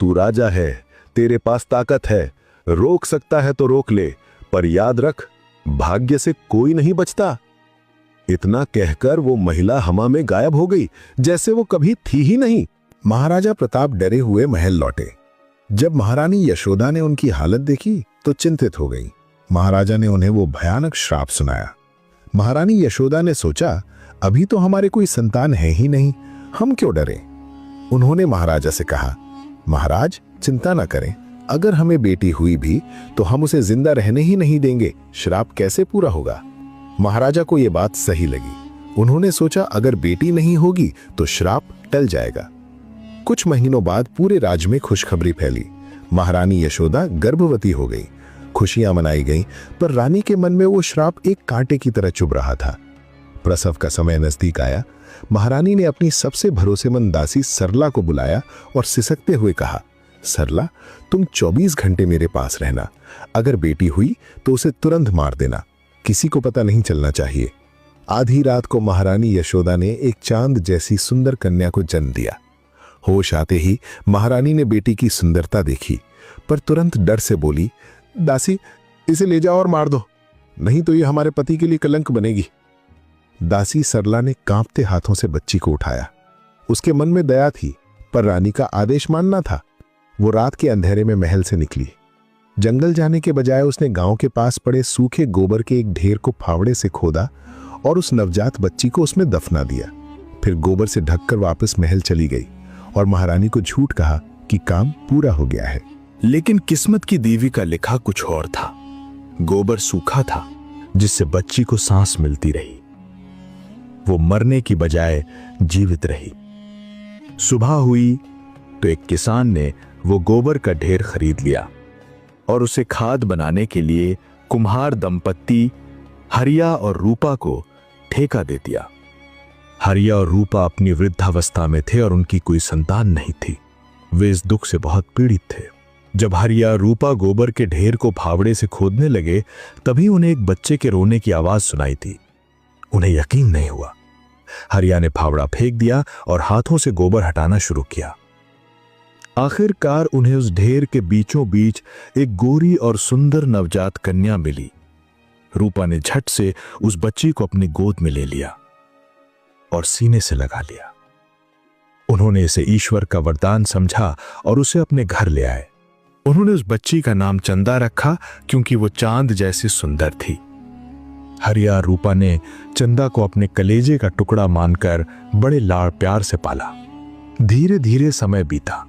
तू राजा है, तेरे पास ताकत है, रोक सकता है तो रोक ले, पर याद रख, भाग्य से कोई नहीं बचता। इतना कहकर वो महिला हवा में गायब हो गई, जैसे वो कभी थी ही नहीं। महाराजा प्रताप डरे हुए महल लौटे। जब महारानी यशोदा ने उनकी हालत देखी तो चिंतित हो गई। महाराजा ने उन्हें वो भयानक श्राप सुनाया। महारानी यशोदा ने सोचा, अभी तो हमारे कोई संतान है ही नहीं, हम क्यों डरें। उन्होंने महाराजा से कहा, महाराज चिंता न करें, अगर हमें बेटी हुई भी तो हम उसे जिंदा रहने ही नहीं देंगे, श्राप कैसे पूरा होगा। महाराजा को यह बात सही लगी। उन्होंने सोचा, अगर बेटी नहीं होगी तो श्राप टल जाएगा। कुछ महीनों बाद पूरे राज्य में खुशखबरी फैली। महारानी यशोदा गर्भवती हो गई। खुशियां मनाई गईं, पर रानी के मन में वो श्राप एक कांटे की तरह चुभ रहा था। प्रसव का समय नजदीक आया। महारानी ने अपनी सबसे भरोसेमंद दासी सरला को बुलाया और सिसकते हुए कहा, सरला, तुम 24 घंटे मेरे पास रहना। अगर बेटी हुई तो उसे तुरंत मार देना, किसी को पता नहीं चलना चाहिए। आधी रात को महारानी यशोदा ने एक चांद जैसी सुंदर कन्या को जन्म दिया। होश आते ही महारानी ने बेटी की सुंदरता देखी, पर तुरंत डर से बोली, दासी, इसे ले जाओ और मार दो, नहीं तो ये हमारे पति के लिए कलंक बनेगी। दासी सरला ने कांपते हाथों से बच्ची को उठाया। उसके मन में दया थी, पर रानी का आदेश मानना था। वो रात के अंधेरे में महल से निकली। जंगल जाने के बजाय उसने गांव के पास पड़े सूखे गोबर के एक ढेर को फावड़े से खोदा और उस नवजात बच्ची को उसमें दफना दिया। फिर गोबर से ढककर वापस महल चली गई और महारानी को झूठ कहा कि काम पूरा हो गया है। लेकिन किस्मत की देवी का लिखा कुछ और था। गोबर सूखा था, जिससे बच्ची को सांस मिलती रही। वो मरने की बजाय जीवित रही। सुबह हुई तो एक किसान ने वो गोबर का ढेर खरीद लिया और उसे खाद बनाने के लिए कुम्हार दंपत्ति हरिया और रूपा को ठेका दे दिया। हरिया और रूपा अपनी वृद्धावस्था में थे और उनकी कोई संतान नहीं थी। वे इस दुख से बहुत पीड़ित थे। जब हरिया रूपा गोबर के ढेर को फावड़े से खोदने लगे, तभी उन्हें एक बच्चे के रोने की आवाज सुनाई थी। उन्हें यकीन नहीं हुआ। हरिया ने फावड़ा फेंक दिया और हाथों से गोबर हटाना शुरू किया। आखिरकार उन्हें उस ढेर के बीचों बीच एक गोरी और सुंदर नवजात कन्या मिली। रूपा ने झट से उस बच्ची को अपनी गोद में ले लिया और सीने से लगा लिया। उन्होंने इसे ईश्वर का वरदान समझा और उसे अपने घर ले आए। उन्होंने उस बच्ची का नाम चंदा रखा, क्योंकि वो चांद जैसी सुंदर थी। हरिया रूपा ने चंदा को अपने कलेजे का टुकड़ा मानकर बड़े लाड़ प्यार से पाला। धीरे धीरे समय बीता।